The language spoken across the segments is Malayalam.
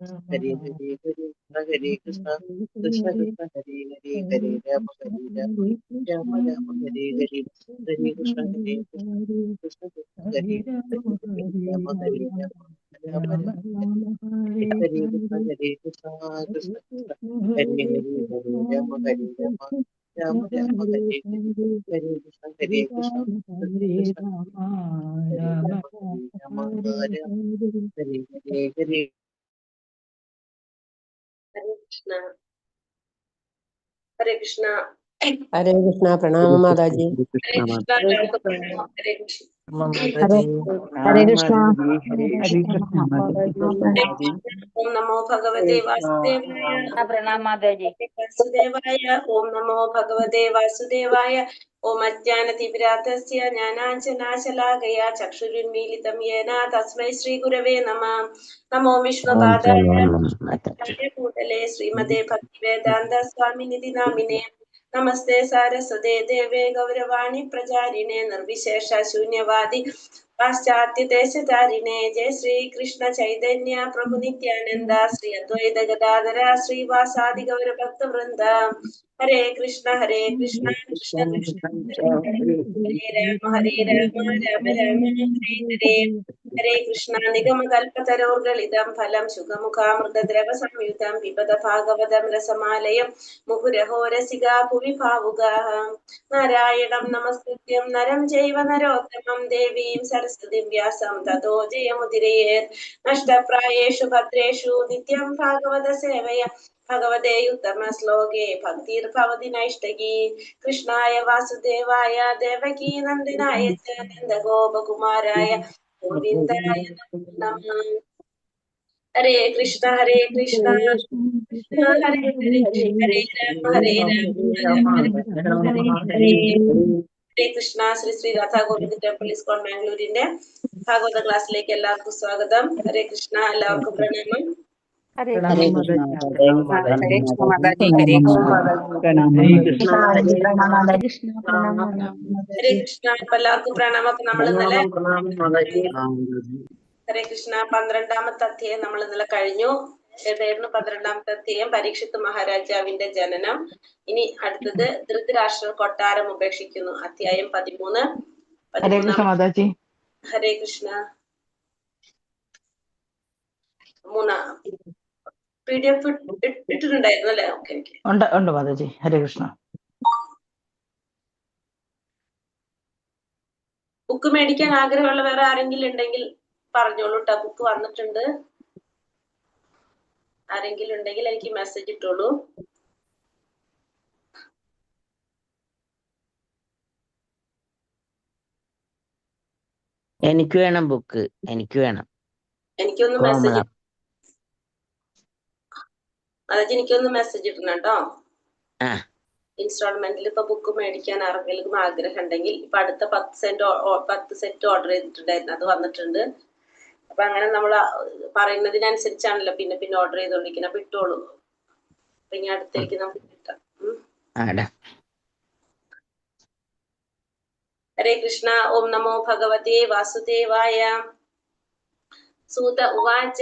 Hare Hare Krishna, Krishna Krishna Hare Hare, Hare Rama Hare Rama, Rama Rama Hare Hare, Hare Krishna Hare Krishna, Krishna Krishna Hare Hare, Hare Rama Hare Rama, Rama Rama Hare Krishna Hare Krishna, Krishna Krishna Hare Hare, Hare Rama Hare Rama, Rama Rama Hare Hare, Hare Krishna Hare Krishna, Krishna Krishna Hare Rama Hare Rama, Rama Hare Hare, Hare Hare Krishna. Hare Krishna. Hare Krishna, Pranama Mataji. Hare Krishna. Hare Krishna. Hare Krishna. Hare Krishna Mataji. Om Namo Bhagavate Vasudevaya. Pranam Mataji. Vasudevaya. Om Namo Bhagavate Vasudevaya. Om Ajnanativiratasya Jnananjanashalakaya Chakshurinmilitam Yena Tasmai Shri Gurave Namah. Namo Vishnupadaya Bhutale Srimate Bhaktivedanta Swaminidhi Namine. Namaste Saraswate Deve Gauravani Prajarine Nirvishesha Shunyavadi Paschatya Deshatarine Jai Shri Krishna Chaitanya Prabhu Nityananda Shri Advaita Gadadhara Shri Vasadi Gaura Bhakta Vrinda. Hare Krishna Krishna Krishna Hare Rama Rama Rama Hare Hare. Hare Krishna Nigama Kalpatarorgalizam Phalam Shukamukhamrta Drava Samyutam Vipata Bhagavatam Rasamalayam Muhuraho Rasiga Bhuvi Bhavugaha Narayanam Namastutyam Naram Jaiva Narottamam Devim Saraswatim Vyasam Tato Jayamudirayer Nashtaprayeshu Bhadreshu Nityam Bhagavata Sevaya Bhagavate Uttama Sloke Bhaktir Bhavati Naishtagi Krishnaya Vasudevaya Devaki Nandinaya Nanda Gopakumaraya Govindaya Namah. Hare Krishna Krishna Hare Hare, Hare Rama Hare Hare. Hare Krishna. Sri Sri Radha Govinda Temple ISKCON Mangalore ഭാഗവത ക്ലാസ്സിലേക്ക് എല്ലാവർക്കും സ്വാഗതം. ഹരേ കൃഷ്ണ. എല്ലാവർക്കും പ്രണാമം. Hare Hare Krishna. Krishna Hare Krishna Mataji. Hare Krishna ഹരേ കൃഷ്ണ. ഇപ്പൊ എല്ലാവർക്കും പ്രണാമം. അപ്പൊ നമ്മൾ ഇന്നലെ ഹരേ കൃഷ്ണ 12ാമത്തെ അധ്യായം നമ്മൾ ഇന്നലെ കഴിഞ്ഞു. ഏതായിരുന്നു 12ാമത്തെ അധ്യായം? പരീക്ഷിത്ത് മഹാരാജാവിന്റെ ജനനം. ഇനി അടുത്തത് ധൃതരാഷ്ട്രർ കൊട്ടാരം ഉപേക്ഷിക്കുന്നു. അധ്യായം 13. ഹരേ കൃഷ്ണ. PDF ഇട്ടിട്ടുണ്ടായിരുന്നു അല്ലേ? ഓക്കെ ഉണ്ട് മാതാജി. ഹരേ കൃഷ്ണ. ബുക്ക് മേടിക്കാൻ ആഗ്രഹമുള്ള വേറെ ആരെങ്കിലും ഉണ്ടെങ്കിൽ പറഞ്ഞോളൂ കേട്ടോ. ബുക്ക് വന്നിട്ടുണ്ട്. ആരെങ്കിലും ഉണ്ടെങ്കിൽ എനിക്ക് മെസ്സേജ് ഇട്ടോളൂ. എനിക്ക് വേണം ബുക്ക്. എനിക്കൊന്ന് മെസ്സേജ് അതായത് എനിക്കൊന്ന് മെസ്സേജ് ഇടണം കേട്ടോ. ഇൻസ്റ്റാൾമെന്റിൽ ഇപ്പൊ ബുക്ക് മേടിക്കാൻ ആർക്കെങ്കിലും ആഗ്രഹം ഉണ്ടെങ്കിൽ ഇപ്പൊ അടുത്ത 10 സെറ്റ് ഓർഡർ ചെയ്തിട്ടുണ്ടായിരുന്നു. അത് വന്നിട്ടുണ്ട്. അപ്പൊ അങ്ങനെ നമ്മൾ പറയുന്നതിനനുസരിച്ചാണല്ലോ പിന്നെ പിന്നെ ഓർഡർ ചെയ്തോണ്ടിരിക്കുന്നത്. അപ്പൊ ഇട്ടോളൂ. അപ്പൊ ഇനി അടുത്തേക്ക് നമുക്ക് കിട്ടാം. ഹരേ കൃഷ്ണ. ഓം നമോ ഭഗവതേ വാസുദേവായ. സൂത ഉവാച.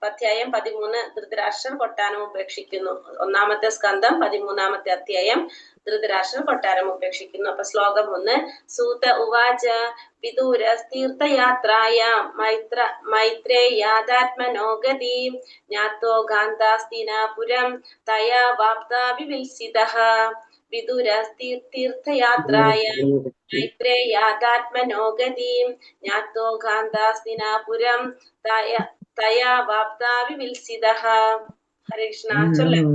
അധ്യായം 13. ധൃതരാഷ്ട്രർ കൊട്ടാരം ഉപേക്ഷിക്കുന്നു. 1ാമത്തെ സ്കന്ധം 13ാമത്തെ അധ്യായം. ധൃതരാഷ്ട്രർ കൊട്ടാരം ഉപേക്ഷിക്കുന്നു. അപ്പൊ ശ്ലോകം 1. സൂത ഉവാച വിദൂരതീർത്ഥയാത്രായ മൈത്രേയാദാത്മനോ ഗതിം ജ്ഞാതോ ഗാന്ധാസ്തിനാപുരം തയാ വാപ്താ വിവിൽസിതഃ. വിദുരതീർത്ഥയാത്രായ മൈത്രേയാദാത്മനോ ഗതിം ജ്ഞാതോ ഗാന്ധാസ്തിനാപുരം തയാ വാപ്താ വിവിൽസിതഃ. ഹരേ കൃഷ്ണ. ചൊല്ലാം.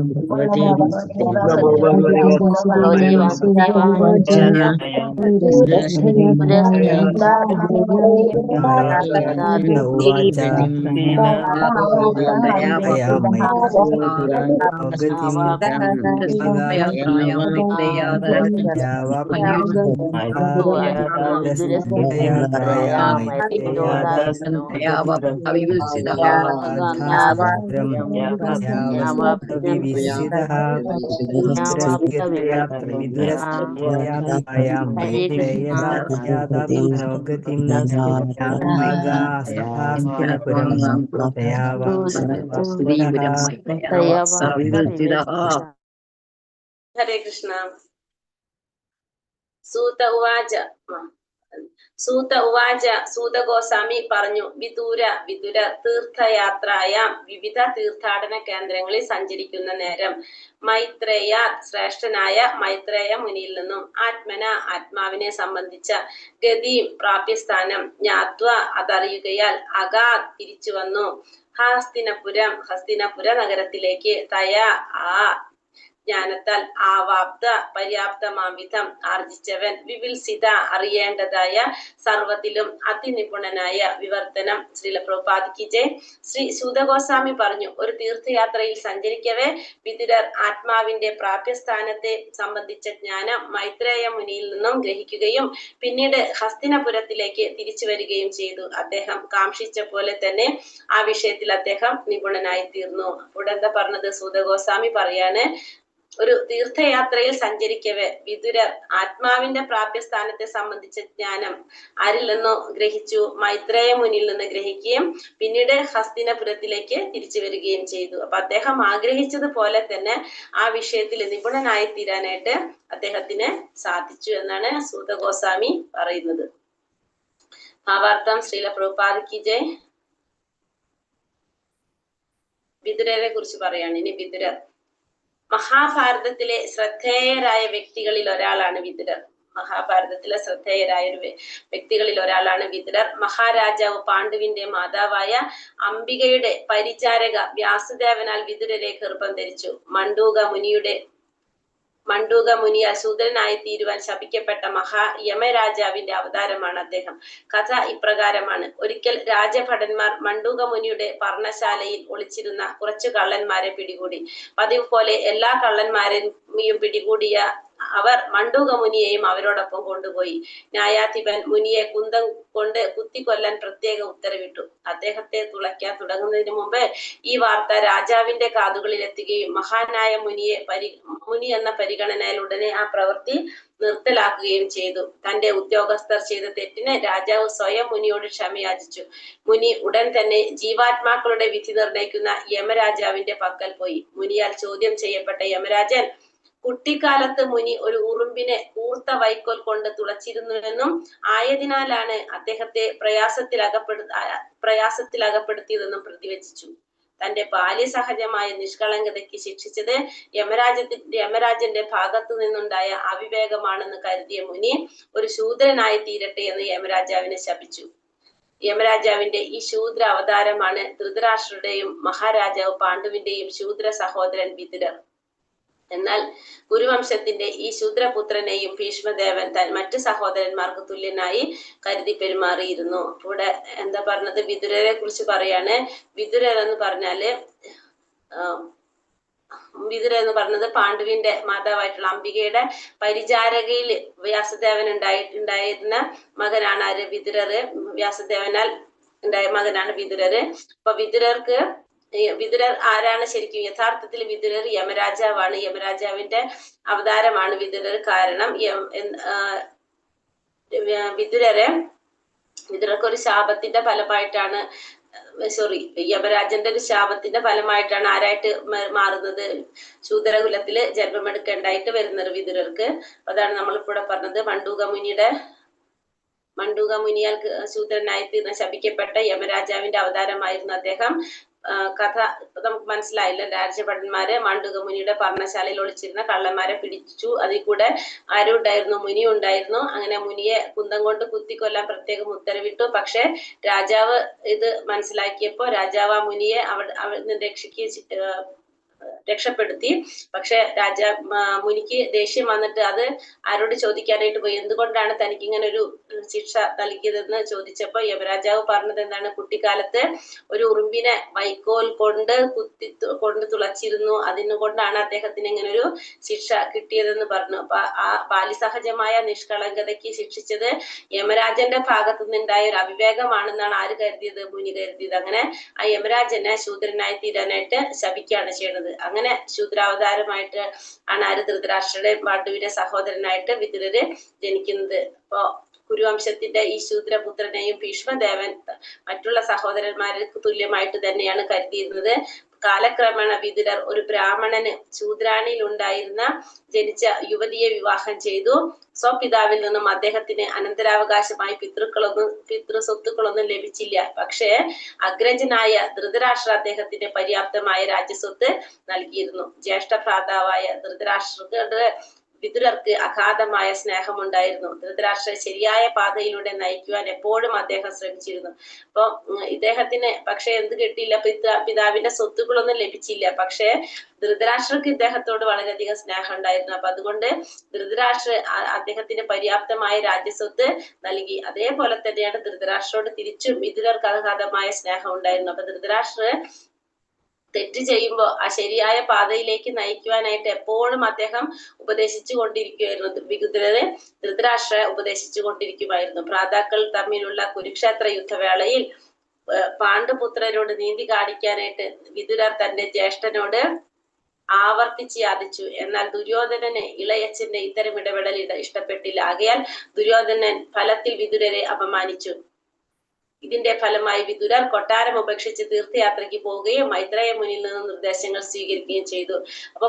യാവസ്തവിവിസിതഃ വിദുരസ്യതയാ ത്രിവിദുരസ്യതയാ മൈത്രേയദാസ്യാദാത്മനോഗതിം യാമാഗാസഹാസ്തിനപുരം ഹരേ കൃഷ്ണ. സൂത ഉവാച സൂത ഉവാച സൂത ഗോസ്വാമി പറഞ്ഞു, വിദുര തീർത്ഥയാത്രായാം വിവിധ തീർത്ഥാടന കേന്ദ്രങ്ങളിൽ സഞ്ചരിക്കുന്ന നേരം മൈത്രേയ ശ്രേഷ്ഠനായ മൈത്രേയ മുനിയിൽ നിന്നും ആത്മന ആത്മാവിനെ സംബന്ധിച്ച ഗതിയും പ്രാപ്യസ്ഥാനം ജ്ഞാത്വ അതറിയുകയാൽ അഗാ തിരിച്ചു വന്നു ഹസ്തിനപുര നഗരത്തിലേക്ക് തയാ ആ ജ്ഞാനത്താൽ ആവാപ്ത പര്യാപ്തമാം വിധം ആർജിച്ചവൻ വിവിൽസിത അറിയേണ്ടതായ സർവത്തിലും അതിനിപുണനായ വിവർത്തനം. ശ്രീല പ്രഭുപാദ് ജയ്. ശ്രീ സൂതഗോസ്വാമി പറഞ്ഞു, ഒരു തീർത്ഥയാത്രയിൽ സഞ്ചരിക്കവേ വിതുരർ ആത്മാവിന്റെ പ്രാപ്യസ്ഥാനത്തെ സംബന്ധിച്ച ജ്ഞാനം മൈത്രേയ മുനിയിൽ നിന്നും ഗ്രഹിക്കുകയും പിന്നീട് ഹസ്തിനപുരത്തിലേക്ക് തിരിച്ചു വരികയും ചെയ്തു. അദ്ദേഹം കാംക്ഷിച്ച പോലെ തന്നെ ആ വിഷയത്തിൽ അദ്ദേഹം നിപുണനായി തീർന്നു. ഇവിടെ എന്താ പറഞ്ഞത്? സൂതഗോസ്വാമി പറയാണ്, ഒരു തീർത്ഥയാത്രയിൽ സഞ്ചരിക്കവേ വിതുരർ ആത്മാവിന്റെ പ്രാപ്യസ്ഥാനത്തെ സംബന്ധിച്ച ജ്ഞാനം ആരിൽ നിന്നോ ഗ്രഹിച്ചു, മൈത്രേയ മുനിയിൽ നിന്ന് ഗ്രഹിക്കുകയും പിന്നീട് ഹസ്തിനപുരത്തിലേക്ക് തിരിച്ചു വരികയും ചെയ്തു. അപ്പൊ അദ്ദേഹം ആഗ്രഹിച്ചതുപോലെ തന്നെ ആ വിഷയത്തിൽ നിപുണനായി തീരാനായിട്ട് അദ്ദേഹത്തിന് സാധിച്ചു എന്നാണ് സൂത ഗോസ്വാമി പറയുന്നത്. ഭാവാർത്ഥം. ശ്രീല പ്രഭുപാദ് കി ജയ്. വിതുരരെ കുറിച്ച് പറയാണ് ഇനി. വിതുരർ മഹാഭാരതത്തിലെ ശ്രദ്ധേയരായ വ്യക്തികളിൽ ഒരാളാണ് വിതുരർ. മഹാഭാരതത്തിലെ ശ്രദ്ധേയരായ ഒരു വ്യക്തികളിൽ ഒരാളാണ് വിതുരർ. മഹാരാജാവ് പാണ്ഡുവിന്റെ മാതാവായ അംബികയുടെ പരിചാരക വ്യാസദേവനാൽ വിതുരരെ ഗർഭം ധരിച്ചു. മണ്ഡൂക മുനി അശൂദ്രനായി തീരുവാൻ ശപിക്കപ്പെട്ട യമരാജാവിന്റെ അവതാരമാണ് അദ്ദേഹം. കഥ ഇപ്രകാരമാണ്. ഒരിക്കൽ രാജഭടന്മാർ മണ്ഡൂക മുനിയുടെ പർണശാലയിൽ ഒളിച്ചിരുന്ന കുറച്ചു കള്ളന്മാരെ പിടികൂടി. പതിവ് പോലെ എല്ലാ കള്ളന്മാരെയും പിടികൂടിയ അവർ മണ്ഡൂക മുനിയെയും അവരോടൊപ്പം കൊണ്ടുപോയി. ന്യായാധിപൻ മുനിയെ കുന്തം കൊണ്ട് കുത്തിക്കൊല്ലാൻ പ്രത്യേക ഉത്തരവിട്ടു. അദ്ദേഹത്തെ തുളയ്ക്കാൻ തുടങ്ങുന്നതിന് മുമ്പ് ഈ വാർത്ത രാജാവിന്റെ കാതുകളിൽ എത്തുകയും മഹാനായ മുനി എന്ന പരിഗണനയിൽ ഉടനെ ആ പ്രവൃത്തി നിർത്തലാക്കുകയും ചെയ്തു. തന്റെ ഉദ്യോഗസ്ഥർ ചെയ്ത തെറ്റിന് രാജാവ് സ്വയം മുനിയോട് ക്ഷമയാചിച്ചു. മുനി ഉടൻ തന്നെ ജീവാത്മാക്കളുടെ വിധി നിർണയിക്കുന്ന യമരാജാവിന്റെ പക്കൽ പോയി. മുനിയാൽ ചോദ്യം ചെയ്യപ്പെട്ട യമരാജൻ കുട്ടിക്കാലത്ത് മുനി ഒരു ഉറുമ്പിനെ കൂർത്ത വൈക്കോൽ കൊണ്ട് തുളച്ചിരുന്നുവെന്നും ആയതിനാലാണ് അദ്ദേഹത്തെ പ്രയാസത്തിലകപ്പെടുത്തിയതെന്നും പ്രതിവചിച്ചു. തന്റെ ബാല്യസഹജമായ നിഷ്കളങ്കതയ്ക്ക് ശിക്ഷിച്ചത് യമരാജന്റെ ഭാഗത്തു നിന്നുണ്ടായ അവിവേകമാണെന്ന് കരുതിയ മുനി ഒരു ശൂദ്രനായി തീരട്ടെ എന്ന് യമരാജാവിനെ ശപിച്ചു. യമരാജാവിന്റെ ഈ ശൂദ്ര അവതാരമാണ് ധൃതരാഷ്ട്രരുടെയും മഹാരാജാവ് പാണ്ഡുവിന്റെയും ശൂദ്ര സഹോദരൻ വിതുരർ. എന്നാൽ കുരുവംശത്തിന്റെ ഈ ശൂദ്രപുത്രനെയും ഭീഷ്മദേവൻ മറ്റു സഹോദരന്മാർക്ക് തുല്യനായി കരുതി പെരുമാറിയിരുന്നു. ഇവിടെ എന്താ പറഞ്ഞത്? വിതുരരെ കുറിച്ച് പറയാണ്. വിതുരർ എന്ന് പറഞ്ഞത് പാണ്ഡുവിന്റെ മാതാവായിട്ടുള്ള അംബികയുടെ പരിചാരകയിൽ വ്യാസദേവൻ ഉണ്ടായിരുന്ന മകനാണ് ആര്? വിതുരര്. വ്യാസദേവനാൽ ഉണ്ടായ മകനാണ് വിതുരര്. അപ്പൊ വിതുരർ ആരാണ് ശരിക്കും? യഥാർത്ഥത്തിൽ വിതുരർ യമരാജാവാണ്. യമരാജാവിന്റെ അവതാരമാണ് വിതുരർ. കാരണം വിതുരർക്ക് ഒരു ശാപത്തിന്റെ ഫലമായിട്ടാണ് യമരാജന്റെ ഒരു ശാപത്തിന്റെ ഫലമായിട്ടാണ് ആരായിട്ട് മാറുന്നത്? ശൂദ്രകുലത്തില് ജന്മമെടുക്കേണ്ടായിട്ട് വരുന്നത് വിതുരർക്ക്. അതാണ് നമ്മളിവിടെ പറഞ്ഞത്. മണ്ഡൂക മുനിയാൽ ശൂദ്രനായി തീർന്ന ശപിക്കപ്പെട്ട യമരാജാവിന്റെ അവതാരമായിരുന്നു അദ്ദേഹം. കഥ നമുക്ക് മനസ്സിലായില്ല. രാജഭടന്മാര് മണ്ഡൂക മുനിയുടെ പർണശാലയിൽ ഒളിച്ചിരുന്ന കള്ളന്മാരെ പിടിച്ചു. അതിൽ കൂടെ ആരും ഉണ്ടായിരുന്നു? മുനി ഉണ്ടായിരുന്നു. അങ്ങനെ മുനിയെ കുന്തം കൊണ്ട് കുത്തിക്കൊല്ലാൻ പ്രത്യേകം ഉത്തരവിട്ടു. പക്ഷെ രാജാവ് ഇത് മനസ്സിലാക്കിയപ്പോ രാജാവ് ആ മുനിയെ അവിടെ രക്ഷിക്കുകയും രക്ഷപ്പെടുത്തി. പക്ഷെ മുനിക്ക് ദേഷ്യം വന്നിട്ട് അത് ആരോട് ചോദിക്കാനായിട്ട് പോയി, എന്തുകൊണ്ടാണ് തനിക്ക് ഇങ്ങനെ ഒരു ശിക്ഷ നൽകിയതെന്ന് ചോദിച്ചപ്പോ യമരാജാവ് പറഞ്ഞത് എന്താണ്, കുട്ടിക്കാലത്ത് ഒരു ഉറുമ്പിനെ വൈക്കോൽ കൊണ്ട് തുളച്ചിരുന്നു, അതിനുകൊണ്ടാണ് അദ്ദേഹത്തിന് ഇങ്ങനെ ഒരു ശിക്ഷ കിട്ടിയതെന്ന് പറഞ്ഞു. അപ്പൊ ആ ബാലിസഹജമായ നിഷ്കളങ്കതയ്ക്ക് ശിക്ഷിച്ചത് യമരാജന്റെ ഭാഗത്തു നിന്നുണ്ടായ ഒരു അവിവേകമാണെന്നാണ് ആര് കരുതിയത്, മുനി കരുതിയത്. അങ്ങനെ ആ യമരാജനെ ശൂദ്രനായി തീരാനായിട്ട് ശപിക്കുകയാണ് ചെയ്യുന്നത്. അങ്ങനെ ശൂദ്രാവതാരമായിട്ട് ആണ് ആര്, ധൃതരാഷ്ട്രയുടെ പാണ്ഡുവിന്റെ സഹോദരനായിട്ട് വിതുരര് ജനിക്കുന്നത്. അപ്പോ കുരുവംശത്തിന്റെ ഈ ശൂദ്രപുത്രനെയും ഭീഷ്മദേവൻ മറ്റുള്ള സഹോദരന്മാർക്ക് തുല്യമായിട്ട് തന്നെയാണ് കരുതിയിരുന്നത്. കാലക്രമേണ വിതുരർ ഒരു ബ്രാഹ്മണന് ശൂദ്രാണിയിൽ ഉണ്ടായിരുന്ന ജനിച്ച യുവതിയെ വിവാഹം ചെയ്തു. സ്വപിതാവിൽ നിന്നും അദ്ദേഹത്തിന് അനന്തരാവകാശമായി പിതൃസ്വത്തുക്കളൊന്നും ലഭിച്ചില്ല. പക്ഷേ അഗ്രജനായ ധൃതരാഷ്ട്ര അദ്ദേഹത്തിന് പര്യാപ്തമായ രാജ്യസ്വത്ത് നൽകിയിരുന്നു. ജ്യേഷ്ഠ ഭ്രാതാവായ ധൃതരാഷ്ട്രയുടെ വിതുരർക്ക് അഗാധമായ സ്നേഹമുണ്ടായിരുന്നു. ധൃതരാഷ്ട്രയെ ശരിയായ പാതയിലൂടെ നയിക്കുവാൻ എപ്പോഴും അദ്ദേഹം ശ്രമിച്ചിരുന്നു. അപ്പൊ ഇദ്ദേഹത്തിന് പക്ഷെ എന്ത് കിട്ടിയില്ല, പിതാവിന്റെ സ്വത്തുക്കളൊന്നും ലഭിച്ചില്ല. പക്ഷെ ധൃതരാഷ്ട്രക്ക് ഇദ്ദേഹത്തോട് വളരെയധികം സ്നേഹം ഉണ്ടായിരുന്നു. അപ്പൊ അതുകൊണ്ട് ധൃതരാഷ്ട്ര അദ്ദേഹത്തിന് പര്യാപ്തമായ രാജ്യസ്വത്ത് നൽകി. അതേപോലെ തന്നെയാണ് ധൃതരാഷ്ട്രയോട് തിരിച്ചും വിതുരർക്ക് അഗാധമായ സ്നേഹം ഉണ്ടായിരുന്നു. അപ്പൊ ധൃതരാഷ്ട്ര തെറ്റ് ചെയ്യുമ്പോൾ ആ ശരിയായ പാതയിലേക്ക് നയിക്കുവാനായിട്ട് എപ്പോഴും അദ്ദേഹം ഉപദേശിച്ചു കൊണ്ടിരിക്കുമായിരുന്നു. വിതുരരെ ധൃതരാഷ്ട്രയെ ഉപദേശിച്ചു കൊണ്ടിരിക്കുമായിരുന്നു. ഭ്രാതാക്കൾ തമ്മിലുള്ള കുരുക്ഷേത്ര യുദ്ധവേളയിൽ പാണ്ഡുപുത്രരോട് നീതി കാണിക്കാനായിട്ട് വിതുരർ തന്റെ ജ്യേഷ്ഠനോട് ആവർത്തിച്ച് യാചിച്ചു. എന്നാൽ ദുര്യോധനന് ഇളയച്ചന്റെ ഇത്തരം ഇടപെടൽ ഇഷ്ടപ്പെട്ടില്ല. ആകയാൽ ദുര്യോധനൻ ഫലത്തിൽ വിതുരരെ അപമാനിച്ചു. ഇതിന്റെ ഫലമായി വിതുരർ കൊട്ടാരം ഉപേക്ഷിച്ച് തീർത്ഥയാത്രയ്ക്ക് പോവുകയും മൈത്രേയ മുനിയിൽ നിന്ന് നിർദ്ദേശങ്ങൾ സ്വീകരിക്കുകയും ചെയ്തു. അപ്പൊ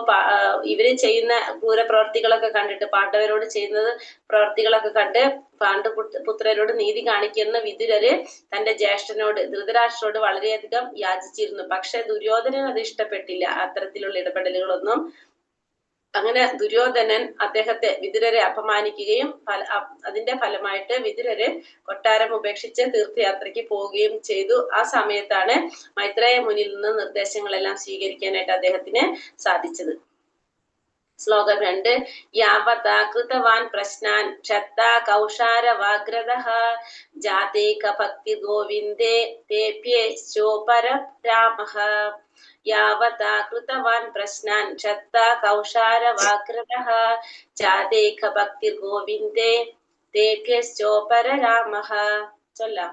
ഇവര് ചെയ്യുന്ന ക്രൂരപ്രവർത്തികളൊക്കെ കണ്ടിട്ട്, പാണ്ഡവരോട് ചെയ്യുന്നത് പ്രവർത്തികളൊക്കെ കണ്ട് പാണ്ഡുപുത്രരോട് നീതി കാണിക്കുന്ന വിതുരര് തന്റെ ജ്യേഷ്ഠനോട് ധൃതരാഷ്ട്രരോട് വളരെയധികം യാചിച്ചിരുന്നു. പക്ഷെ ദുര്യോധനൻ അത് ഇഷ്ടപ്പെട്ടില്ല, അത്തരത്തിലുള്ള ഇടപെടലുകളൊന്നും. അങ്ങനെ ദുര്യോധനൻ വിതുരരെ അപമാനിക്കുകയും അതിന്റെ ഫലമായിട്ട് വിതുരര് കൊട്ടാരം ഉപേക്ഷിച്ച് തീർത്ഥയാത്രയ്ക്ക് പോവുകയും ചെയ്തു. ആ സമയത്താണ് മൈത്രേയ മുനിയിൽ നിന്ന് നിർദ്ദേശങ്ങളെല്ലാം സ്വീകരിക്കാനായിട്ട് അദ്ദേഹത്തിന് സാധിച്ചത്. ശ്ലോകം 2. യാവതാ കൃതവാൻ പ്രശ്നാൻ ക്ഷത്താ കൗഷാരവാഗ്രതഃ ജാതേക ഭക്തി ഗോവിന്ദേ തേഭ്യേശ്ചോപരരാമഃ. യാവതാ കൃതവാൻ പ്രശ്നാൻ ക്ഷത്താ കൗഷാരവാഗ്രതഃ ജാതേക ഭക്തി ഗോവിന്ദേ തേഭ്യേശ്ചോപരരാമഃ. ചൊല്ലാം.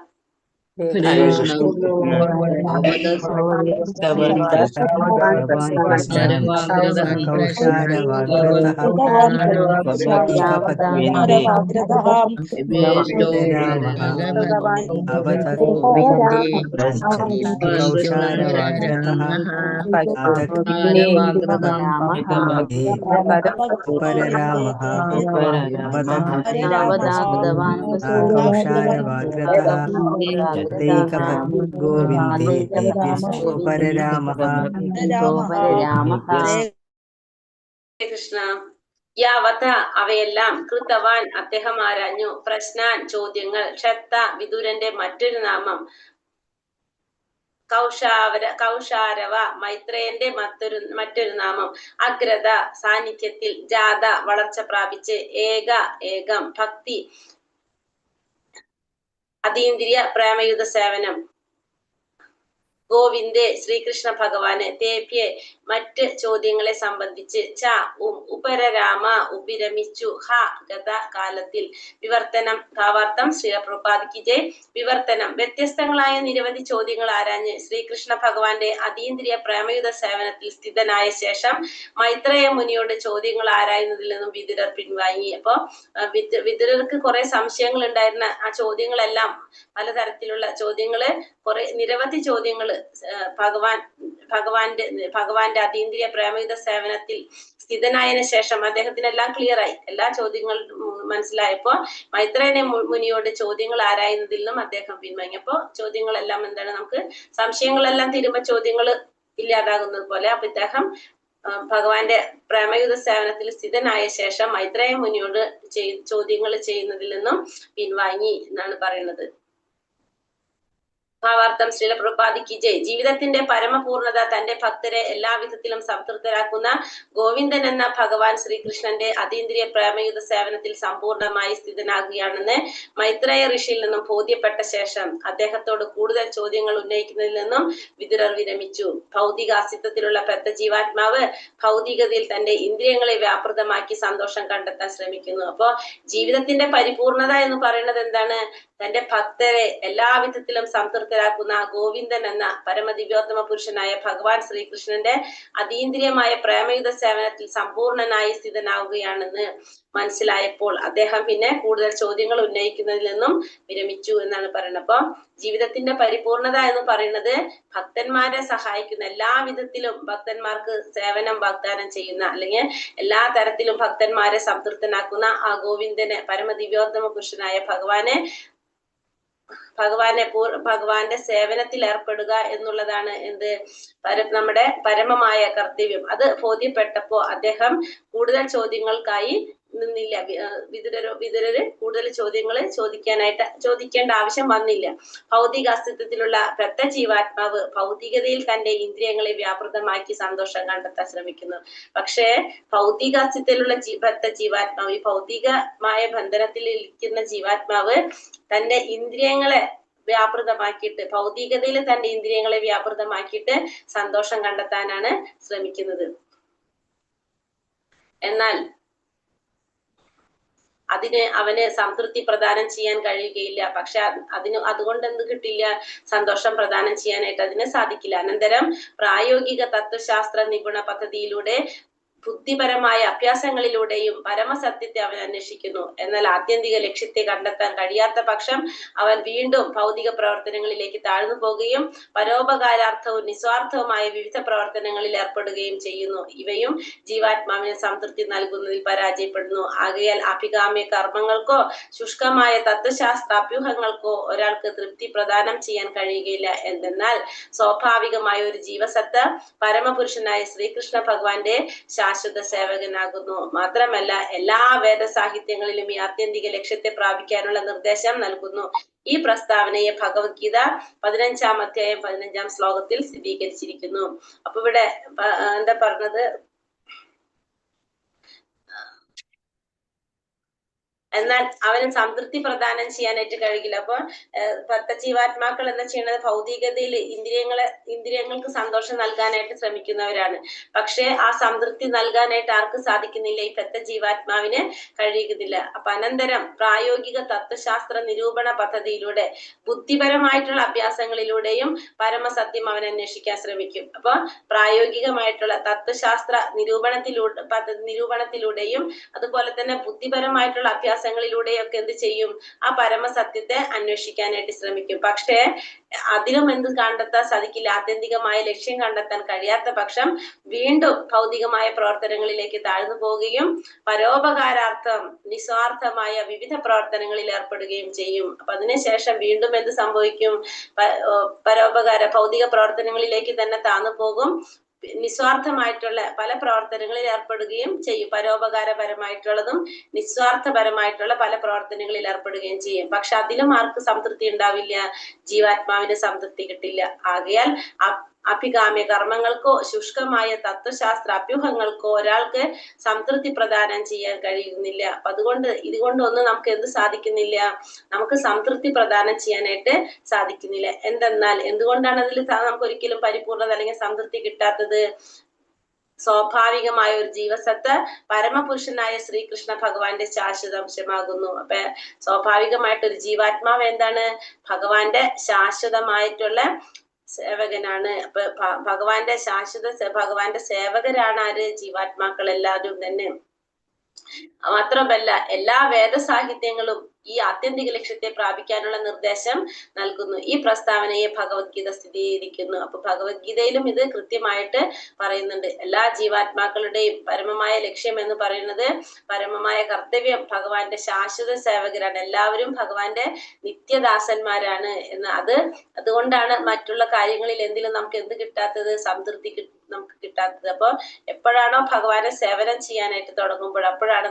കൃഷ്ണ. യാവത അവയെല്ലാം കൃതവാൻ അദ്ദേഹം ആരാഞ്ഞു, പ്രശ്നാൻ ചോദ്യങ്ങൾ, ക്ഷത്ത വിതുരന്റെ മറ്റൊരു നാമം, കൗഷാരവ മൈത്രേയന്റെ മറ്റൊരു നാമം, അഗ്രത സാന്നിധ്യത്തിൽ, ജാത വളർച്ച പ്രാപിച്ച്, ഏകം ഭക്തി അതീന്ദ്രിയ പ്രേമയുധ സേവനം, ഗോവിന്ദേ ശ്രീകൃഷ്ണ ഭഗവാന്, തേഭ്യെ മറ്റ് ചോദ്യങ്ങളെ സംബന്ധിച്ച്, ച ഉപരരാമ ഉപരമിച്ചു, ഹ ഗത കാലത്തിൽ, വിവർത്തനം ഭാവാർത്ഥം ശ്രീപ്രഭുപാദിക്ക് ജയ്. വിവർത്തനം വ്യത്യസ്തങ്ങളായ നിരവധി ചോദ്യങ്ങൾ ആരാഞ്ഞ് ശ്രീകൃഷ്ണ ഭഗവാന്റെ അതീന്ദ്രിയ പ്രേമയുധ സേവനത്തിൽ സ്ഥിതനായ ശേഷം മൈത്രേയ മുനിയോട് ചോദ്യങ്ങൾ ആരായുന്നതിൽ നിന്നും വിതുരർ പിൻവാങ്ങി. അപ്പോ വിതുരർക്ക് കുറെ സംശയങ്ങൾ ഉണ്ടായിരുന്ന ആ ചോദ്യങ്ങളെല്ലാം, പലതരത്തിലുള്ള ചോദ്യങ്ങള്, നിരവധി ചോദ്യങ്ങള് ഭഗവാന്റെ അതീന്ദ്രിയ പ്രേമയുധ സേവനത്തിൽ സ്ഥിതനായതിനു ശേഷം അദ്ദേഹത്തിനെല്ലാം ക്ലിയർ ആയി, എല്ലാ ചോദ്യങ്ങളും മനസ്സിലായപ്പോ മൈത്രേയ മുനിയോട് ചോദ്യങ്ങൾ ആരായുന്നതിൽ നിന്നും അദ്ദേഹം പിൻവാങ്ങി. അപ്പോ ചോദ്യങ്ങളെല്ലാം എന്താണ്, നമുക്ക് സംശയങ്ങളെല്ലാം തീരുമ്പോ ചോദ്യങ്ങൾ ഇല്ലാതാകുന്നത് പോലെ, അപ്പൊ ഇദ്ദേഹം ഭഗവാന്റെ പ്രേമയുധ സേവനത്തിൽ സ്ഥിതനായ ശേഷം മൈത്രേയ മുനിയോട് ചോദ്യങ്ങൾ ചെയ്യുന്നതിൽ നിന്നും പിൻവാങ്ങി എന്നാണ് പറയുന്നത്. ഭാവാർത്ഥം ശ്രീല പ്രഭുപാദിക്ക് ജയ്. ജീവിതത്തിന്റെ പരമപൂർണത തന്റെ ഭക്തരെ എല്ലാവിധത്തിലും സംതൃപ്തരാക്കുന്ന ഗോവിന്ദൻ എന്ന ഭഗവാൻ ശ്രീകൃഷ്ണന്റെ അതീന്ദ്രിയ പ്രേമയുധ സേവനത്തിൽ സമ്പൂർണമായി സ്ഥിതനാകുകയാണെന്ന് മൈത്രേയ ഋഷിയിൽ നിന്നും ബോധ്യപ്പെട്ട ശേഷം അദ്ദേഹത്തോട് കൂടുതൽ ചോദ്യങ്ങൾ ഉന്നയിക്കുന്നതിൽ നിന്നും വിതുരർ വിരമിച്ചു. ഭൗതിക അസ്തിത്വത്തിലുള്ള പെത്ത ജീവാത്മാവ് ഭൗതികതയിൽ തന്റെ ഇന്ദ്രിയങ്ങളെ വ്യാപൃതമാക്കി സന്തോഷം കണ്ടെത്താൻ ശ്രമിക്കുന്നു. അപ്പോ ജീവിതത്തിന്റെ പരിപൂർണത എന്ന് പറയുന്നത് എന്താണ്? തന്റെ ഭക്തരെ എല്ലാവിധത്തിലും സംതൃപ്തരാക്കുന്ന ഗോവിന്ദൻ എന്ന പരമദിവ്യോത്തമ പുരുഷനായ ഭഗവാൻ ശ്രീകൃഷ്ണന്റെ അതീന്ദ്രിയമായ പ്രേമയുധ സേവനത്തിൽ സമ്പൂർണനായി സ്ഥിതനാവുകയാണെന്ന് മനസ്സിലായപ്പോൾ അദ്ദേഹം പിന്നെ കൂടുതൽ ചോദ്യങ്ങൾ ഉന്നയിക്കുന്നതിൽ നിന്നും വിരമിച്ചു എന്നാണ് പറയുന്നത്. അപ്പൊ ജീവിതത്തിന്റെ പരിപൂർണത എന്ന് പറയുന്നത് ഭക്തന്മാരെ സഹായിക്കുന്ന എല്ലാ വിധത്തിലും ഭക്തന്മാർക്ക് സേവനം വാഗ്ദാനം ചെയ്യുന്ന അല്ലെങ്കിൽ എല്ലാ തരത്തിലും ഭക്തന്മാരെ സംതൃപ്തനാക്കുന്ന ആ ഗോവിന്ദനെ പരമദിവ്യോത്തമ പുരുഷനായ ഭഗവാന്റെ സേവനത്തിൽ ഏർപ്പെടുക എന്നുള്ളതാണ് എന്ത് നമ്മുടെ പരമമായ കർത്തവ്യം. അത് ബോധ്യപ്പെട്ടപ്പോ അദ്ദേഹം കൂടുതൽ ചോദ്യങ്ങൾക്കായി നിന്നില്ല. വിതുരര് കൂടുതൽ ചോദ്യങ്ങൾ ചോദിക്കേണ്ട ആവശ്യം വന്നില്ല. ഭൗതിക അസ്തിത്വത്തിലുള്ള പെത്ത ജീവാത്മാവ് ഭൗതികതയിൽ തന്റെ ഇന്ദ്രിയങ്ങളെ വ്യാപൃതമാക്കി സന്തോഷം കണ്ടെത്താൻ ശ്രമിക്കുന്നു. പക്ഷേ ഭൗതിക അസ്തിത്വത്തിലുള്ള പെത്ത ജീവാത്മാവ്, ഈ ഭൗതികമായ ബന്ധനത്തിൽ ഇരിക്കുന്ന ജീവാത്മാവ് തന്റെ ഇന്ദ്രിയങ്ങളെ വ്യാപൃതമാക്കിയിട്ട് ഭൗതികതയിൽ തന്റെ ഇന്ദ്രിയങ്ങളെ വ്യാപൃതമാക്കിയിട്ട് സന്തോഷം കണ്ടെത്താനാണ് ശ്രമിക്കുന്നത്. എന്നാൽ അവന് സംതൃപ്തി പ്രദാനം ചെയ്യാൻ കഴിയുകയില്ല. പക്ഷെ അതുകൊണ്ട് എന്ത് കിട്ടില്ല? സന്തോഷം പ്രദാനം ചെയ്യാനായിട്ട് അതിന് സാധിക്കില്ല. അനന്തരം പ്രായോഗിക തത്വശാസ്ത്ര നിപുണ പദ്ധതിയിലൂടെ ബുദ്ധിപരമായ അഭ്യാസങ്ങളിലൂടെയും പരമസത്യത്തെ അവൻ അന്വേഷിക്കുന്നു. എന്നാൽ ആത്യന്തിക ലക്ഷ്യത്തെ കണ്ടെത്താൻ കഴിയാത്ത പക്ഷം അവൻ വീണ്ടും ഭൗതിക പ്രവർത്തനങ്ങളിലേക്ക് താഴ്ന്നു പോകുകയും പരോപകാരാർത്ഥവും നിസ്വാർത്ഥവുമായ വിവിധ പ്രവർത്തനങ്ങളിൽ ഏർപ്പെടുകയും ചെയ്യുന്നു. ഇവയും ജീവാത്മാവിന് സംതൃപ്തി നൽകുന്നതിൽ പരാജയപ്പെടുന്നു. ആകയാൽ അഭികാമ്യ കർമ്മങ്ങൾക്കോ ശുഷ്കമായ തത്വശാസ്ത്ര അഭ്യൂഹങ്ങൾക്കോ ഒരാൾക്ക് തൃപ്തി പ്രദാനം ചെയ്യാൻ കഴിയുകയില്ല. എന്തെന്നാൽ സ്വാഭാവികമായ ഒരു ജീവസത്ത പരമപുരുഷനായ ശ്രീകൃഷ്ണ ഭഗവാന്റെ ശാശ്വത സേവകനാകുന്നു. മാത്രമല്ല എല്ലാ വേദസാഹിത്യങ്ങളിലും ഈ ആത്യന്തിക ലക്ഷ്യത്തെ പ്രാപിക്കാനുള്ള നിർദ്ദേശം നൽകുന്നു. ഈ പ്രസ്താവനയെ ഭഗവത്ഗീത 15-ാം അധ്യായം 15-ാം ശ്ലോകത്തിൽ സ്ഥിരീകരിച്ചിരിക്കുന്നു. അപ്പൊ ഇവിടെ എന്താ പറഞ്ഞത്? എന്നാൽ അവന് സംതൃപ്തി പ്രദാനം ചെയ്യാനായിട്ട് കഴിയില്ല. അപ്പൊ ജീവാത്മാക്കൾ എന്താ ചെയ്യുന്നത്? ഭൗതികതയിൽ ഇന്ദ്രിയങ്ങൾക്ക് സന്തോഷം നൽകാനായിട്ട് ശ്രമിക്കുന്നവരാണ്. പക്ഷെ ആ സംതൃപ്തി നൽകാനായിട്ട് ആർക്ക് സാധിക്കുന്നില്ല? ഈ ജീവാത്മാവിന് കഴിയുന്നില്ല. അപ്പൊ അനന്തരം പ്രായോഗിക തത്വശാസ്ത്ര നിരൂപണ പദ്ധതിയിലൂടെ ബുദ്ധിപരമായിട്ടുള്ള അഭ്യാസങ്ങളിലൂടെയും പരമസത്യം അവൻ അന്വേഷിക്കാൻ ശ്രമിക്കും. അപ്പൊ പ്രായോഗികമായിട്ടുള്ള തത്വശാസ്ത്ര നിരൂപണത്തിലൂടെയും അതുപോലെ തന്നെ ബുദ്ധിപരമായിട്ടുള്ള അഭ്യാസങ്ങളിലൂടെയൊക്കെ എന്ത് ചെയ്യും? ആ പരമസത്യത്തെ അന്വേഷിക്കാനായിട്ട് ശ്രമിക്കും. പക്ഷേ അതിലും എന്ത് കണ്ടെത്താൻ സാധിക്കില്ല? ആത്യന്തികമായ ലക്ഷ്യം കണ്ടെത്താൻ കഴിയാത്ത പക്ഷം വീണ്ടും ഭൗതികമായ പ്രവർത്തനങ്ങളിലേക്ക് താഴ്ന്നു പോവുകയും പരോപകാരാർത്ഥം നിസ്വാർത്ഥമായ വിവിധ പ്രവർത്തനങ്ങളിൽ ഏർപ്പെടുകയും ചെയ്യും. അപ്പൊ അതിനുശേഷം വീണ്ടും എന്ത് സംഭവിക്കും? ഭൗതിക പ്രവർത്തനങ്ങളിലേക്ക് തന്നെ താഴ്ന്നു പോകും. നിസ്വാർത്ഥമായിട്ടുള്ള പല പ്രവർത്തനങ്ങളിൽ ഏർപ്പെടുകയും ചെയ്യും. പരോപകാരപരമായിട്ടുള്ളതും നിസ്വാർത്ഥപരമായിട്ടുള്ള പല പ്രവർത്തനങ്ങളിൽ ഏർപ്പെടുകയും ചെയ്യും. പക്ഷെ അതിലും ആർക്ക് സംതൃപ്തി ഉണ്ടാവില്ല? ജീവാത്മാവിന് സംതൃപ്തി കിട്ടില്ല. ആകയാൽ അഭികാമ്യ കർമ്മങ്ങൾക്കോ ശുഷ്കമായ തത്വശാസ്ത്ര അഭ്യൂഹങ്ങൾക്കോ ഒരാൾക്ക് സംതൃപ്തി പ്രദാനം ചെയ്യാൻ കഴിയുന്നില്ല. അപ്പൊ ഇതുകൊണ്ടൊന്നും നമുക്ക് എന്ത് സാധിക്കുന്നില്ല? നമുക്ക് സംതൃപ്തി പ്രദാനം ചെയ്യാനായിട്ട് സാധിക്കുന്നില്ല. എന്തുകൊണ്ടാണ് അതിൽ നമുക്ക് ഒരിക്കലും പരിപൂർണത അല്ലെങ്കിൽ സംതൃപ്തി കിട്ടാത്തത്? സ്വാഭാവികമായ ഒരു ജീവസത്ത് പരമപുരുഷനായ ശ്രീകൃഷ്ണ ഭഗവാന്റെ ശാശ്വതാംശമാകുന്നു. അപ്പൊ സ്വാഭാവികമായിട്ടൊരു ജീവാത്മാവ് എന്താണ്? ഭഗവാന്റെ ശാശ്വതമായിട്ടുള്ള സേവകനാണ്. അപ്പൊ ഭഗവാന്റെ സേവകരാണ് ആര്? ജീവാത്മാക്കൾ എല്ലാവരും തന്നെ. മാത്രമല്ല എല്ലാ വേദസാഹിത്യങ്ങളും ഈ ആത്യന്തിക ലക്ഷ്യത്തെ പ്രാപിക്കാനുള്ള നിർദ്ദേശം നൽകുന്നു. ഈ പ്രസ്താവനയെ ഭഗവത്ഗീത സ്ഥിരീകരിക്കുന്നു. അപ്പൊ ഭഗവത്ഗീതയിലും ഇത് കൃത്യമായിട്ട് പറയുന്നുണ്ട്. എല്ലാ ജീവാത്മാക്കളുടെയും പരമമായ ലക്ഷ്യം എന്ന് പറയുന്നത്, പരമമായ കർത്തവ്യം ഭഗവാന്റെ ശാശ്വത സേവകരാണ്. എല്ലാവരും ഭഗവാന്റെ നിത്യദാസന്മാരാണ് എന്ന്. അതുകൊണ്ടാണ് മറ്റുള്ള കാര്യങ്ങളിൽ എന്തിലും നമുക്ക് എന്ത് കിട്ടാത്തത്? സംതൃപ്തി നമുക്ക് കിട്ടാത്തത്. അപ്പൊ എപ്പോഴാണോ ഭഗവാനെ സേവനം ചെയ്യാനായിട്ട് തുടങ്ങുമ്പോൾ അപ്പോഴാണ്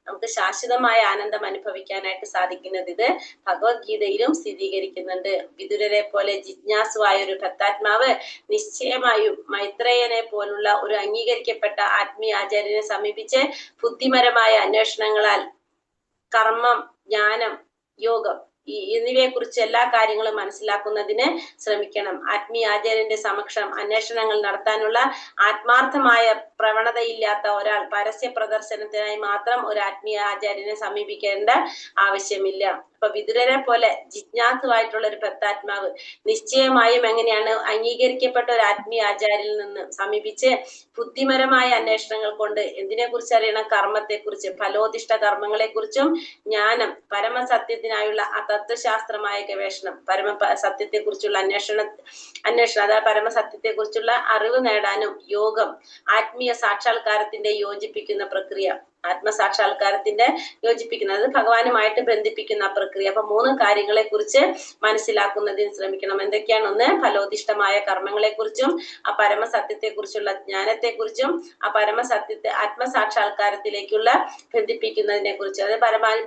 നമുക്ക് ശാശ്വതമായ ആനന്ദം അനുഭവിക്കാനായിട്ട് സാധിക്കുന്നത്. ഇത് ഭഗവത്ഗീതയിലും സ്ഥിരീകരിക്കുന്നുണ്ട്. വിദുരരെ പോലെ ജിജ്ഞാസുവായ ഒരു ഭക്താത്മാവ് നിശ്ചയമായും മൈത്രേയനെ പോലുള്ള ഒരു അംഗീകരിക്കപ്പെട്ട ആത്മീയ ആചാര്യനെ സമീപിച്ച് ബുദ്ധിപരമായ അന്വേഷണങ്ങളാൽ കർമ്മം, ജ്ഞാനം, യോഗം എന്നിവയെ കുറിച്ച് എല്ലാ കാര്യങ്ങളും മനസ്സിലാക്കുന്നതിന് ശ്രമിക്കണം. ആത്മീയ ആചാര്യന്റെ സമക്ഷം അന്വേഷണങ്ങൾ നടത്താനുള്ള ആത്മാർത്ഥമായ പ്രവണതയില്ലാത്ത ഒരാൾ പരസ്യ പ്രദർശനത്തിനായി മാത്രം ഒരു ആത്മീയ ആചാര്യനെ സമീപിക്കേണ്ട ആവശ്യമില്ല. അപ്പൊ വിദുരരെ പോലെ ജിജ്ഞാസുവായിട്ടുള്ള ഒരു ഭക്താത്മാവ് നിശ്ചയമായും എങ്ങനെയാണ് അംഗീകരിക്കപ്പെട്ട ഒരു ആത്മീയ ആചാര്യനിൽ നിന്ന് സമീപിച്ച് ബുദ്ധിപരമായ അന്വേഷണങ്ങൾ കൊണ്ട് എന്തിനെ കുറിച്ച് അറിയണം? കർമ്മത്തെ കുറിച്ച്, ഫലോദിഷ്ട കർമ്മങ്ങളെ കുറിച്ചും ജ്ഞാനം, പരമസത്യത്തിനായുള്ള തത്വശാസ്ത്രമായ ഗവേഷണം, സത്യത്തെ കുറിച്ചുള്ള അന്വേഷണം, അതായത് പരമസത്യത്തെ കുറിച്ചുള്ള അറിവ് നേടാനും യോഗം, ആത്മീയ സാക്ഷാത്കാരത്തിന്റെ യോജിപ്പിക്കുന്ന പ്രക്രിയ, ആത്മസാക്ഷാത്കാരത്തിന്റെ യോജിപ്പിക്കുന്നത്, അത് ഭഗവാനുമായിട്ട് ബന്ധിപ്പിക്കുന്ന പ്രക്രിയ. അപ്പൊ 3 കാര്യങ്ങളെ കുറിച്ച് മനസ്സിലാക്കുന്നതിന് ശ്രമിക്കണം. എന്തൊക്കെയാണ്? ഒന്ന്, ഫലോദിഷ്ടമായ കർമ്മങ്ങളെ കുറിച്ചും ആ പരമസത്യത്തെ കുറിച്ചുള്ള ജ്ഞാനത്തെ കുറിച്ചും ആ പരമസത്യത്തെ ആത്മസാക്ഷാത്കാരത്തിലേക്കുള്ള ബന്ധിപ്പിക്കുന്നതിനെ കുറിച്ച്, അത്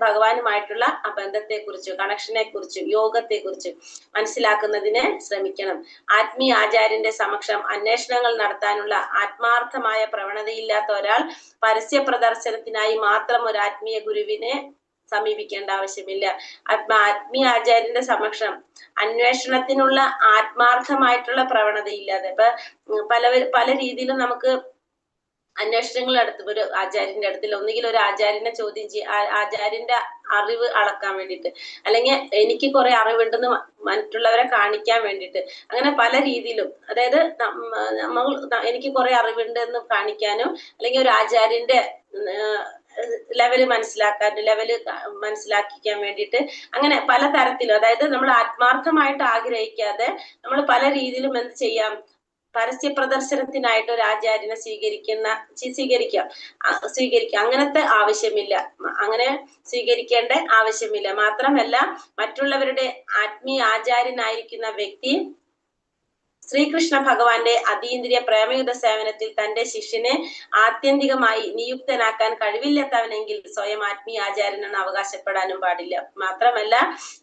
ഭഗവാനുമായിട്ടുള്ള ആ ബന്ധത്തെ കുറിച്ചും കണക്ഷനെ കുറിച്ചും യോഗത്തെ കുറിച്ചും മനസ്സിലാക്കുന്നതിന് ശ്രമിക്കണം. ആത്മീയ ആചാര്യന്റെ സമക്ഷം അന്വേഷണങ്ങൾ നടത്താനുള്ള ആത്മാർത്ഥമായ പ്രവണതയില്ലാത്ത ഒരാൾ പരസ്യ പ്രദർശനത്തിനായി മാത്രം ഒരു ആത്മീയ ഗുരുവിനെ സമീപിക്കേണ്ട ആവശ്യമില്ല. ആത്മീയ ആചാര്യന്റെ സമക്ഷം അന്വേഷണത്തിനുള്ള ആത്മാർത്ഥമായിട്ടുള്ള പ്രവണതയില്ലാതെ, ഇപ്പൊ പല രീതിയിലും നമുക്ക് അന്വേഷണങ്ങൾ നടത്തും. ഒരു ആചാര്യന്റെ അടുത്തിൽ ഒന്നുകിൽ ഒരു ആചാര്യനെ ചോദ്യം ആചാര്യന്റെ അറിവ് അളക്കാൻ വേണ്ടിയിട്ട്, അല്ലെങ്കിൽ എനിക്ക് കുറെ അറിവുണ്ടെന്ന് മറ്റുള്ളവരെ കാണിക്കാൻ വേണ്ടിയിട്ട്, അങ്ങനെ പല രീതിയിലും, അതായത് എനിക്ക് കുറെ അറിവുണ്ട് എന്ന് കാണിക്കാനും, അല്ലെങ്കിൽ ഒരു ആചാര്യന്റെ ലെവല് മനസ്സിലാക്കിക്കാൻ വേണ്ടിയിട്ട്, അങ്ങനെ പല തരത്തിലും, അതായത് നമ്മൾ ആത്മാർത്ഥമായിട്ട് ആഗ്രഹിക്കാതെ നമ്മൾ പല രീതിയിലും എന്ത് ചെയ്യാം? പരസ്യ പ്രദർശനത്തിനായിട്ട് ഒരു ആചാര്യനെ സ്വീകരിക്കാം. അങ്ങനത്തെ ആവശ്യമില്ല, അങ്ങനെ സ്വീകരിക്കേണ്ട ആവശ്യമില്ല. മാത്രമല്ല, മറ്റുള്ളവരുടെ ആത്മീയ ആചാര്യനായിരിക്കുന്ന വ്യക്തി ശ്രീകൃഷ്ണ ഭഗവാന്റെ അതീന്ദ്രിയ പ്രേമയുധ സേവനത്തിൽ തന്റെ ശിഷ്യനെ ആത്യന്തികമായി നിയുക്തനാക്കാൻ കഴിവില്ലാത്തവനെങ്കിൽ സ്വയം ആത്മീയ ആചാര്യനെന്ന് അവകാശപ്പെടാനും പാടില്ല. മാത്രമല്ല,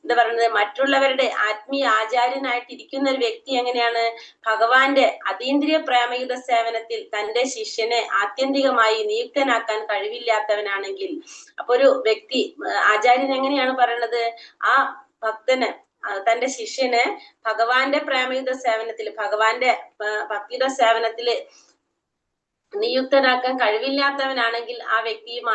എന്താ പറയുന്നത്, മറ്റുള്ളവരുടെ ആത്മീയ ആചാര്യനായിട്ടിരിക്കുന്ന ഒരു വ്യക്തി എങ്ങനെയാണ്? ഭഗവാന്റെ അതീന്ദ്രിയ പ്രേമയുധ സേവനത്തിൽ തന്റെ ശിഷ്യനെ ആത്യന്തികമായി നിയുക്തനാക്കാൻ കഴിവില്ലാത്തവനാണെങ്കിൽ, അപ്പൊ ഒരു വ്യക്തി ആചാര്യൻ എങ്ങനെയാണ് പറയണത്? ആ ഭക്തന്, തന്റെ ശിഷ്യന് ഭഗവാന്റെ പ്രേമയുധ സേവനത്തിൽ, ഭഗവാന്റെ ഭക്തിയുടെ സേവനത്തില് നിയുക്തനാക്കാൻ കഴിവില്ലാത്തവനാണെങ്കിൽ ആ വ്യക്തിയും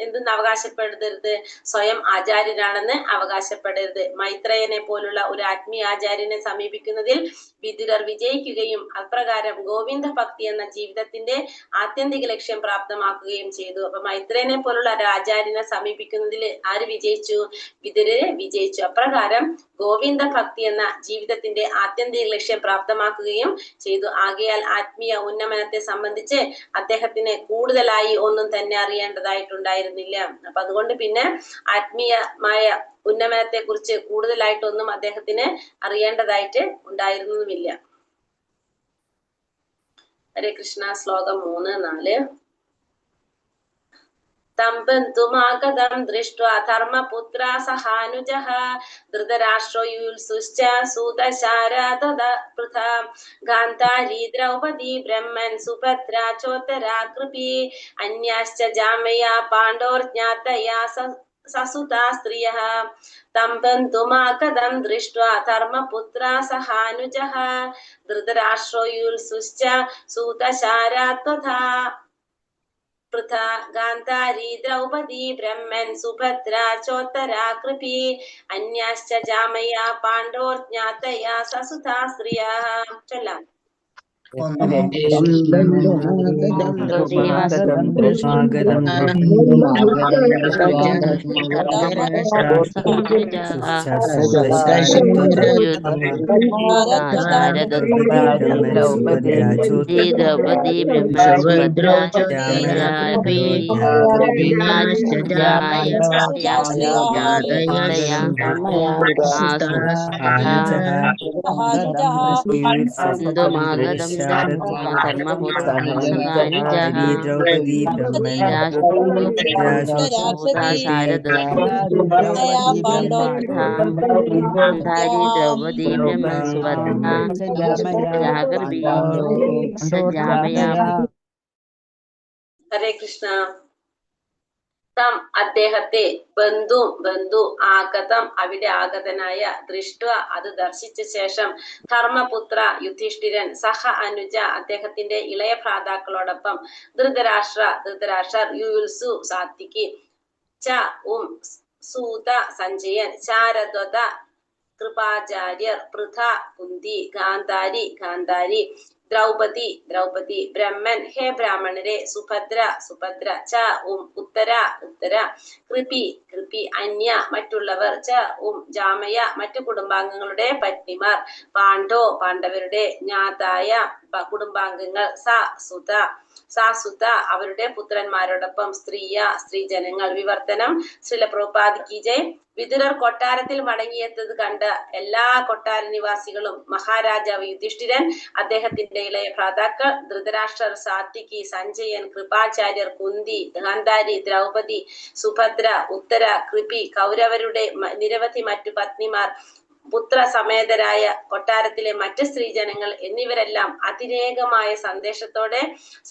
എന്തെന്ന് അവകാശപ്പെടരുത്? സ്വയം ആചാര്യനാണെന്ന് അവകാശപ്പെടരുത്. മൈത്രേയനെ പോലുള്ള ഒരു ആത്മീയ ആചാര്യനെ സമീപിക്കുന്നതിൽ വിദുരർ വിജയിക്കുകയും അപ്രകാരം ഗോവിന്ദ ഭക്തി എന്ന ജീവിതത്തിന്റെ ആത്യന്തിക ലക്ഷ്യം പ്രാപ്തമാക്കുകയും ചെയ്തു. അപ്പൊ മൈത്രേയനെ പോലുള്ള ഒരു ആചാര്യനെ സമീപിക്കുന്നതിൽ ആര് വിജയിച്ചു? വിദുരര് വിജയിച്ചു. അപ്രകാരം ഗോവിന്ദ ഭക്തി എന്ന ജീവിതത്തിന്റെ ആത്യന്തിക ലക്ഷ്യം പ്രാപ്തമാക്കുകയും ചെയ്തു. ആകയാൽ ആത്മീയ ഉന്നമനത്തെ സംബന്ധിച്ച് അദ്ദേഹത്തിന് കൂടുതലായി ഒന്നും തന്നെ അറിയേണ്ടതായിട്ടുണ്ടായിരുന്നില്ല. അപ്പൊ അതുകൊണ്ട് പിന്നെ ആത്മീയമായ ഉന്നമനത്തെ കുറിച്ച് കൂടുതലായിട്ടൊന്നും അദ്ദേഹത്തിന് അറിയേണ്ടതായിട്ട് ഉണ്ടായിരുന്നതുമില്ല. ഹരേ കൃഷ്ണ. ശ്ലോകം 3-4. തം ബന്ധുമാഗതം ദൃഷ്ട്വാ ധർമ്മപുത്രാ സഹാനുജഃ ധൃതരാഷ്ട്രോ യുത്സുശ്ച സൂതശാരദപൃഥാ ഗാന്ധാരീ ദ്രൗപദീ ബ്രഹ്മൻ സുഭദ്രാ ചോത്തരാ കൃപി അന്യാശ്ച ജാമയാ പാണ്ഡോർജ്ഞാതയാ സസുതാ സ്ത്രിയഃ തം ബന്ധുമാഗതം ദൃഷ്ട്വാ ധർമ്മപുത്രാ സഹാനുജഃ ധൃതരാഷ്ട്രോ യുത്സുശ്ച സൂതശാരദപൃഥാ ഗാന്ധാരീ ദ്രൗപദീ ബ്രഹ്മൻ സുഭദ്രാ ചോത്തരാ കൃപി അന്യാശ്ച ജാമയാ പാണ്ഡോർജ്ഞാതയാ സസുതാ സ്ത്രിയഃ. ചൊല്ലാം. ധർമ്മപുത്ര സാരി ദ്രൗപദി ബ്രഹ്മൻ ശാരദ ഗാന്ധാരി ദ്രൗപദി ബ്രഹ്മൻ സുഭദ്ര ജാമയ. ഹരേ കൃഷ്ണ. തം അദ്ദേഹത്തെ ബന്ധു ആഗതം അവിടെ ആഗതനായ ദൃഷ്ട അത് ദർശിച്ച ശേഷം ധർമ്മപുത്ര യുധിഷ്ഠിരൻ സഹ അനുജ അദ്ദേഹത്തിന്റെ ഇളയ ഭ്രാതാക്കളോടൊപ്പം ധൃതരാഷ്ട്രർ യുയുത്സു സാത്വികി ച സൂത സഞ്ജയൻ ശാരദ കൃപാചാര്യർ പൃഥ കുന്തി ഗാന്ധാരി ദ്രൗപദി ബ്രഹ്മൻ ഹേ ബ്രാഹ്മണരെ സുഭദ്ര ച ഉത്തര കൃപി അന്യ മറ്റുള്ളവർ ച ജാമയ മറ്റു കുടുംബാംഗങ്ങളുടെ പത്നിമാർ പാണ്ഡവരുടെ ജ്ഞാതായ കുടുംബാംഗങ്ങൾ സാസുത അവരുടെ പുത്രന്മാരോടൊപ്പം സ്ത്രീജനങ്ങൾ. വിവർത്തനം. ശ്രീല പ്രഭുപാദ് കി ജയ്. വിതുരർ കൊട്ടാരത്തിൽ മടങ്ങിയെത്തത് കണ്ട എല്ലാ കൊട്ടാര നിവാസികളും മഹാരാജാവ് യുധിഷ്ഠിരൻ, അദ്ദേഹത്തിന്റെ ഇളയ ഭ്രാതാക്കൾ ധൃതരാഷ്ട്രർ, സാത്വികി, സഞ്ജയൻ, കൃപാചാര്യർ, കുന്തി, ഗാന്ധാരി, ദ്രൗപദി, സുഭദ്ര, ഉത്തര, കൃപി, കൗരവരുടെ നിരവധി മറ്റു പത്നിമാർ, പുത്രസമേതരായ കൊട്ടാരത്തിലെ മറ്റ് സ്ത്രീജനങ്ങൾ എന്നിവരെല്ലാം അതിരേകമായ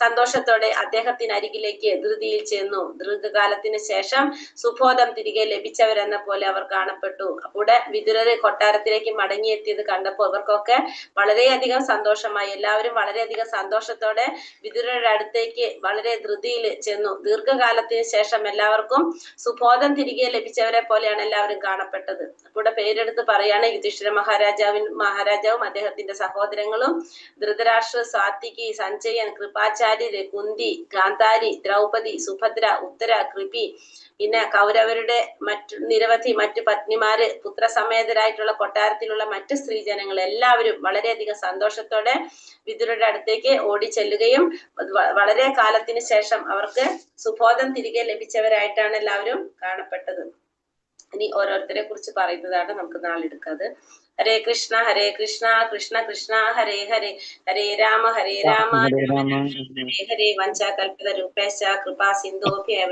സന്തോഷത്തോടെ അദ്ദേഹത്തിനരികിലേക്ക് ധൃതിയിൽ ചെന്നു. ദീർഘകാലത്തിന് ശേഷം സുബോധം തിരികെ ലഭിച്ചവരെന്ന പോലെ അവർ കാണപ്പെട്ടു. കൂടെ വിതുരര് കൊട്ടാരത്തിലേക്ക് മടങ്ങിയെത്തിയത് കണ്ടപ്പോൾ ഇവർക്കൊക്കെ വളരെയധികം സന്തോഷമായി. എല്ലാവരും വളരെയധികം സന്തോഷത്തോടെ വിതുരരുടെ അടുത്തേക്ക് വളരെ ധൃതിയിൽ ചെന്നു. ദീർഘകാലത്തിന് ശേഷം എല്ലാവർക്കും സുബോധം തിരികെ ലഭിച്ചവരെ പോലെയാണ് എല്ലാവരും കാണപ്പെട്ടത്. കൂടെ പേരെടുത്ത് പറയാണ് യുധിഷ്ഠിര മഹാരാജാവും അദ്ദേഹത്തിന്റെ സഹോദരങ്ങളും ധൃതരാഷ്ട്ര, സാത്വികി, സഞ്ജയൻ, കൃപാചാര്യര്, കുന്തി, ഗാന്ധാരി, ദ്രൗപദി, സുഭദ്ര, ഉത്തര, കൃപി, പിന്നെ കൗരവരുടെ നിരവധി മറ്റു പത്നിമാര്, പുത്രസമേതരായിട്ടുള്ള കൊട്ടാരത്തിലുള്ള മറ്റു സ്ത്രീജനങ്ങൾ എല്ലാവരും വളരെയധികം സന്തോഷത്തോടെ വിതുരരുടെ അടുത്തേക്ക് ഓടിച്ചെല്ലുകയും വളരെ കാലത്തിന് ശേഷം അവർക്ക് സുബോധം തിരികെ ലഭിച്ചവരായിട്ടാണ് എല്ലാവരും കാണപ്പെട്ടത്. ഇനി ഓരോരുത്തരെ കുറിച്ച് പറയുന്നതാണ് നമുക്ക് നാളെ എടുക്കാത്. ഹരേ കൃഷ്ണ കൃഷ്ണ കൃഷ്ണ ഹരേ ഹരേ, ഹരേ രാമ ഹരേ ഹരേ. വഞ്ചാകൽപിത രൂപേശ കൃപാ സിന്ധോഭ്യവ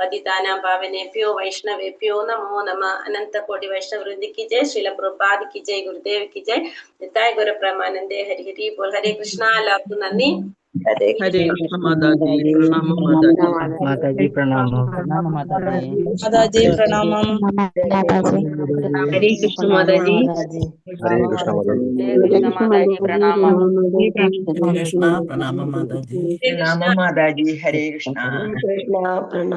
പതിതാനാം പാവനേഭ്യോ വൈഷ്ണവേഭ്യോ നമോ നമഃ. അനന്ത കോടി വൈഷ്ണവ വൃന്ദ കി ജയ്. ശ്രീല പ്രഭുപാദ് കി ജയ്. ഗുരുദേവ് കി ജയ്. നിതായ് ഗുരു പ്രമാനന്ദേ. ഹരി ഹരി ബോൾ. ഹരേ കൃഷ്ണ. എല്ലാവർക്കും നന്ദി. ഹരേ കൃഷ്ണ മാതാജി. പ്രണാമം മാതാജി. പ്രണാമം മാതാജി. പ്രണാമം. ഹരേ കൃഷ്ണ മാതാജി. ഹരേ കൃഷ്ണ മാതാജി. പ്രണാമം. കൃഷ്ണ പ്രണാമം മാതാജി. പ്രണാമം മാതാജി. ഹരേ കൃഷ്ണ. കൃഷ്ണ പ്രണാമം.